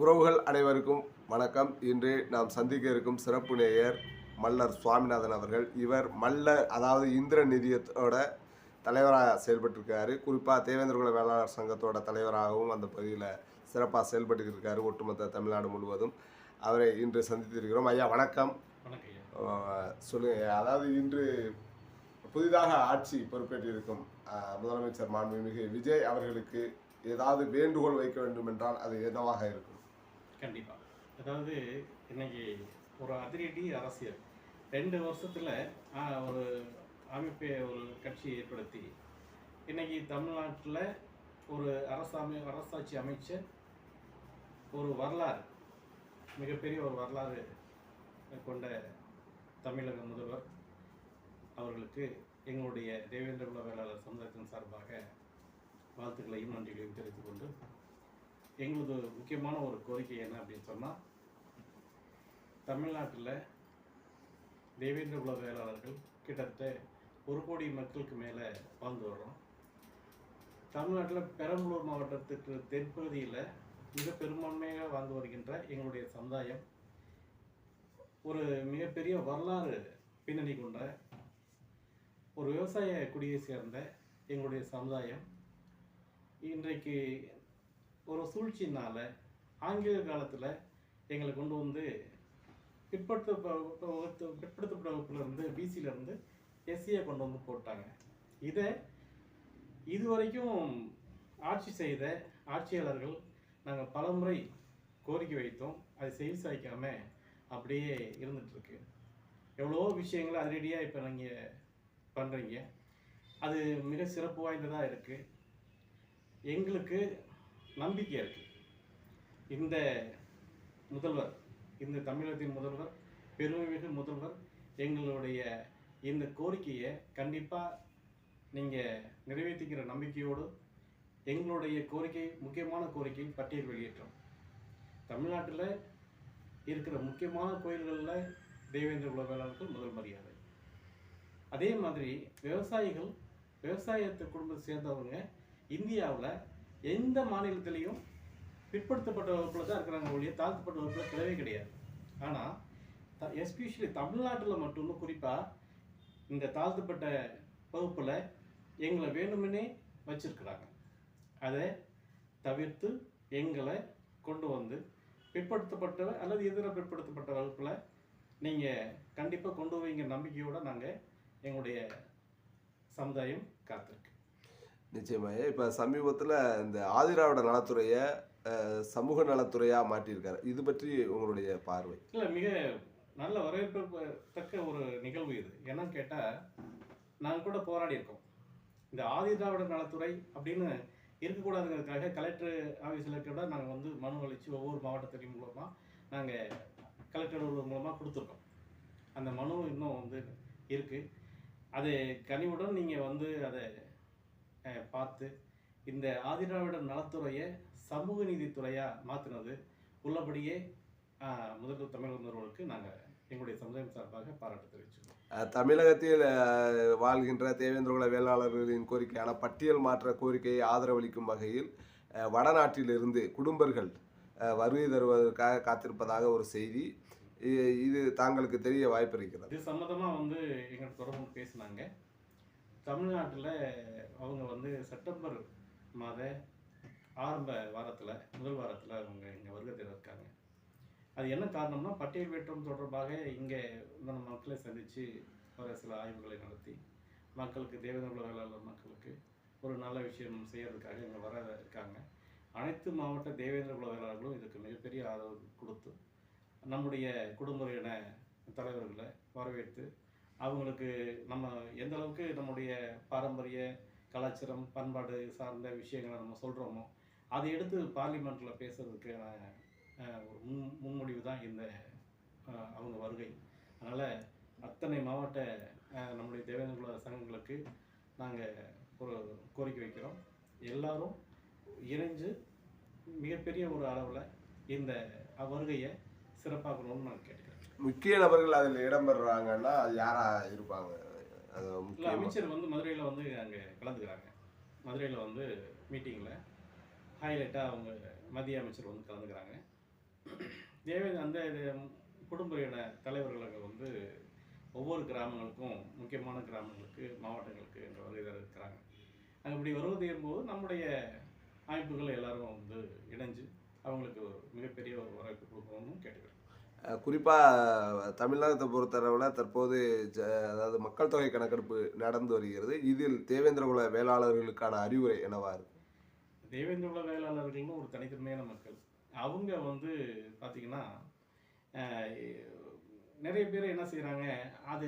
உறவுகள் அனைவருக்கும் வணக்கம். இன்று நாம் சந்திக்க இருக்கும் சிறப்பு நேயர் மல்லர் சுவாமிநாதன் அவர்கள். இவர் மல்லர் அதாவது இந்திர நிதியத்தோட தலைவராக செயல்பட்டிருக்காரு. குறிப்பாக தேவேந்திரகுல வேளாளர் சங்கத்தோட தலைவராகவும் அந்த பகுதியில் சிறப்பாக செயல்பட்டு இருக்காரு ஒட்டுமொத்த தமிழ்நாடு முழுவதும். அவரை இன்று சந்தித்திருக்கிறோம். ஐயா வணக்கம். சொல்லுங்க. அதாவது இன்று புதிதாக ஆட்சி பொறுப்பேற்றிருக்கும் முதலமைச்சர் மாண்புமிகு விஜய் அவர்களுக்கு ஏதாவது வேண்டுகோள் வைக்க வேண்டும் என்றால் அது என்னவாக இருக்கும்? கண்டிப்பாக. அதாவது இன்னைக்கு ஒரு அதிரடி அரசியல் 2 வருஷத்தில் ஒரு அமைப்பை ஒரு கட்சி ஏற்படுத்தி இன்னைக்கு தமிழ்நாட்டில் ஒரு அரசாட்சி அமைச்ச ஒரு வரலாறு, மிகப்பெரிய ஒரு வரலாறு கொண்ட தமிழக முதல்வர் அவர்களுக்கு எங்களுடைய தேவேந்திரகுல வேளாளர் சமுதாயத்தின் சார்பாக வாழ்த்துக்களையும் நன்றிகளையும் தெரிவித்துக் கொண்டு, எங்களது முக்கியமான ஒரு கோரிக்கை என்ன அப்படின்னு சொன்னால், தமிழ்நாட்டில் தேவேந்திரகுல வேளாளர்கள் கிட்டத்தட்ட 1 கோடி மக்களுக்கு மேலே வாழ்ந்து வர்றோம். தமிழ்நாட்டில் பெரம்பலூர் மாவட்டத்துக்கு தென்பகுதியில் மிக பெரும்பான்மையாக வாழ்ந்து வருகின்ற எங்களுடைய சமுதாயம் ஒரு மிகப்பெரிய வரலாறு பின்னணி கொண்ட ஒரு விவசாய குடியை சேர்ந்த எங்களுடைய சமுதாயம் இன்றைக்கு ஒரு சூழ்ச்சினால் ஆங்கில காலத்தில் எங்களை கொண்டு வந்து பிற்படுத்தப்பட்ட வகுப்புலேருந்து பிசியிலேருந்து எஸ்சியை கொண்டு வந்து போட்டாங்க. இதுவரைக்கும் ஆட்சி செய்த ஆட்சியாளர்கள் நாங்கள் பலமுறை கோரிக்கை வைத்தோம். அதை செவி சாய்க்காமல் அப்படியே இருந்துகிட்ருக்கு. எவ்வளோ விஷயங்களை அதிரடியாக இப்போ நீங்கள் பண்ணுறீங்க. அது மிக சிறப்பு வாய்ந்ததாக இருக்குது. எங்களுக்கு நம்பிக்கை இருக்குது. இந்த முதல்வர், இந்த தமிழகத்தின் முதல்வர், பெருமைமிகு முதல்வர் எங்களுடைய இந்த கோரிக்கையை கண்டிப்பாக நீங்கள் நிறைவேற்றிக்கிற நம்பிக்கையோடு எங்களுடைய கோரிக்கை, முக்கியமான கோரிக்கை பட்டியல் வெளியேற்றம். தமிழ்நாட்டில் இருக்கிற முக்கியமான கோயில்களில் தேவேந்திரகுல வேளாளர்கள் முதல் மரியாதை. அதே மாதிரி விவசாயிகள், விவசாயத்தை குடும்பத்தை சேர்ந்தவங்க இந்தியாவில் எந்த மாநிலத்திலையும் பிற்படுத்தப்பட்ட வகுப்பில் தான் இருக்கிறாங்க ஒழிய தாழ்த்தப்பட்ட வகுப்பில் கிடையவே கிடையாது. ஆனால் எஸ்பெஷலி தமிழ்நாட்டில் மட்டும் குறிப்பாக இந்த தாழ்த்தப்பட்ட வகுப்பில் எங்களை வேணுமெனே வச்சிருக்கிறாங்க. அதை தவிர்த்து எங்களை கொண்டு வந்து பிற்படுத்தப்பட்ட அல்லது இதர பிற்படுத்தப்பட்ட வகுப்பில் நீங்கள் கண்டிப்பாக கொண்டு வைங்க நம்பிக்கையோடு நாங்கள் எங்களுடைய சமுதாயம் காத்திருக்கு. நிச்சயமாக. இப்போ சமீபத்தில் இந்த ஆதிராவிட நலத்துறையை சமூக நலத்துறையாக மாற்றியிருக்காரு. இது பற்றி உங்களுடைய பார்வை? இல்லை, மிக நல்ல வரவேற்பத்தக்க ஒரு நிகழ்வு இது. என்னன்னு கேட்டால், நாங்கள் கூட போராடி இருக்கோம். இந்த ஆதிராவிட நலத்துறை அப்படின்னு இருக்கக்கூடாதுங்கிறதுக்காக கலெக்டர் ஆஃபீஸில் கூட நாங்கள் வந்து மனு அளித்து ஒவ்வொரு மாவட்டத்தின் மூலமாக நாங்கள் கலெக்டர் மூலமாக கொடுத்துருக்கோம். அந்த மனு இன்னும் வந்து இருக்குது. அது கனிவுடன் நீங்கள் வந்து அதை பார்த்து இந்த ஆதிராவிட நலத்துறையை சமூக நீதித்துறையாக மாற்றினது உள்ளபடியே முதல்வர் தமிழக முதல்வருக்கு நாங்கள் எங்களுடைய சமுதாயம் சார்பாக பாராட்டு தெரிவிச்சுக்கிறோம். தமிழகத்தில் வாழ்கின்ற தேவேந்திரகுல வேளாளர்களின் கோரிக்கையான பட்டியல் மாற்ற கோரிக்கையை ஆதரவளிக்கும் வகையில் வடநாட்டிலிருந்து குடும்பர்கள் வருகை தருவதற்காக காத்திருப்பதாக ஒரு செய்தி. இது தாங்களுக்கு தெரிய வாய்ப்பு இருக்கிறது. இது சம்மந்தமாக வந்து எங்களுக்கு தொடர்பு பேசினாங்க. தமிழ்நாட்டில் அவங்க வந்து செப்டம்பர் மாத ஆரம்ப வாரத்தில், முதல் வாரத்தில் அவங்க இங்கே வருகை தர இருக்காங்க. அது என்ன காரணம்னா, பட்டியல் வேற்றம் தொடர்பாக இங்கே நம்ம மக்களை சந்தித்து ஒரு சில ஆய்வுகளை நடத்தி மக்களுக்கு, தேவேந்திரகுல வேளாளர் மக்களுக்கு ஒரு நல்ல விஷயம் செய்கிறதுக்காக இங்கே வர இருக்காங்க. அனைத்து மாவட்ட தேவேந்திரகுல வேளாளர்களும் இதுக்கு மிகப்பெரிய ஆதரவு கொடுத்து நம்முடைய குடும்பத்தின தலைவர்களை வரவேற்று அவங்களுக்கு நம்ம எந்த அளவுக்கு நம்முடைய பாரம்பரிய கலாச்சாரம், பண்பாடு சார்ந்த விஷயங்களை நம்ம சொல்கிறோமோ அதை எடுத்து பார்லிமெண்ட்டில் பேசுறதுக்கு ஒரு முன்முடிவு தான் இந்த அவங்க வருகை. அதனால் அத்தனை மாவட்ட நம்முடைய தேவேந்திரகுல சங்கங்களுக்கு நாங்கள் ஒரு கோரிக்கை வைக்கிறோம். எல்லாரும் இணைஞ்சு மிகப்பெரிய ஒரு அளவில் இந்த வருகையை சிறப்பாக்கணும்னு நான் கேட்குறேன். முக்கிய நபர்கள் அதில் இடம்பெறாங்கன்னா அது யாராக இருப்பாங்க? இல்லை, அமைச்சர் வந்து மதுரையில் வந்து அங்கே கலந்துக்கிறாங்க. மதுரையில் வந்து மீட்டிங்கில் ஹைலைட்டாக அவங்க மத்திய அமைச்சர் வந்து கலந்துக்கிறாங்க. அந்த குடும்ப இன தலைவர்களுக்கு வந்து ஒவ்வொரு கிராமங்களுக்கும், முக்கியமான கிராமங்களுக்கு, மாவட்டங்களுக்கு என்ற வருகை இருக்கிறாங்க. அங்கே இப்படி வருவதும் போது நம்முடைய அமைப்புகள் எல்லாரும் வந்து இணைஞ்சு அவங்களுக்கு ஒரு மிகப்பெரிய ஒரு வரவேற்பு கொடுக்கணும்னு கேட்டுக்கிறேன். குறிப்பாக தமிழகத்தை பொறுத்தளவில் தற்போது அதாவது மக்கள் தொகை கணக்கெடுப்பு நடந்து வருகிறது. இதில் தேவேந்திரகுல வேளாளர்களுக்கான அறிவுரை என்னவா இருக்கு? தேவேந்திரகுல வேளாளர்கள்னு ஒரு தனித்தன்மையான மக்கள். அவங்க வந்து பார்த்தீங்கன்னா, நிறைய பேர் என்ன செய்கிறாங்க, அது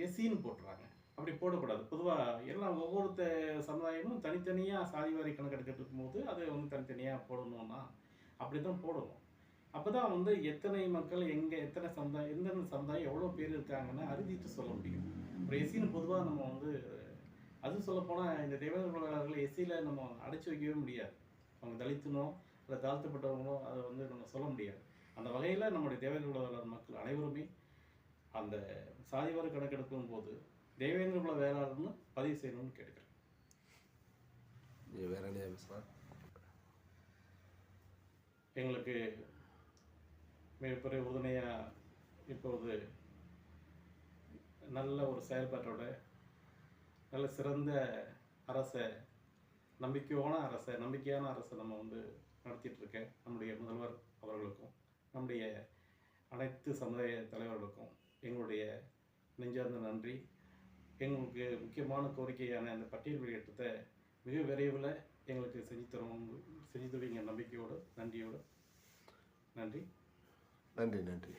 எஸ்சின்னு போட்டுறாங்க. அப்படி போடக்கூடாது. பொதுவாக எல்லாம் ஒவ்வொரு சமுதாயமும் தனித்தனியாக சாதிவாரி கணக்கெடுக்கிறதுக்கு போது அதை வந்து தனித்தனியாக போடணும்னா அப்படி தான் போடணும். அப்போ தான் வந்து எத்தனை மக்கள் எங்கே எத்தனை சமுதாயம் எந்தெந்த சமுதாயம் எவ்வளோ பேர் இருக்காங்கன்னு அறுதிட்டு சொல்ல முடியும். ஒரு எஸ்சின்னு பொதுவாக நம்ம வந்து அதுவும் சொல்லப்போனால் இந்த தேவேந்திர வேளாளர்கள் எஸ்சியில் நம்ம அடைச்சி வைக்கவே முடியாது. அவங்க தலித்துனோ இல்லை தாழ்த்தப்பட்டவங்களோ அதை வந்து நம்ம சொல்ல முடியாது. அந்த வகையில் நம்முடைய தேவேந்திர வேளாளர் மக்கள் அனைவருமே அந்த சாதிவாரி கணக்கெடுக்கும் போது தேவேந்திர குல வேளாளர்னு பதிவு செய்யணும்னு கேட்டுக்கிறேன். வேற என்ன பேசலாம்? எங்களுக்கு மிகப்பெரிய உறுதுணையாக இப்போது நல்ல ஒரு செயல்பாட்டோட நல்ல சிறந்த அரசை, நம்பிக்கையான அரசை நம்ம வந்து நடத்திட்டு இருக்க நம்முடைய முதல்வர் அவர்களுக்கும் நம்முடைய அனைத்து சமுதாய தலைவர்களுக்கும் எங்களுடைய நெஞ்சார்ந்த நன்றி. எங்களுக்கு முக்கியமான கோரிக்கையான அந்த பட்டியல் வெளியேற்றத்தை மிக விரைவில் எங்களுக்கு செஞ்சு தருவீங்க நம்பிக்கையோடு, நன்றியோடு. நன்றி. நன்றி.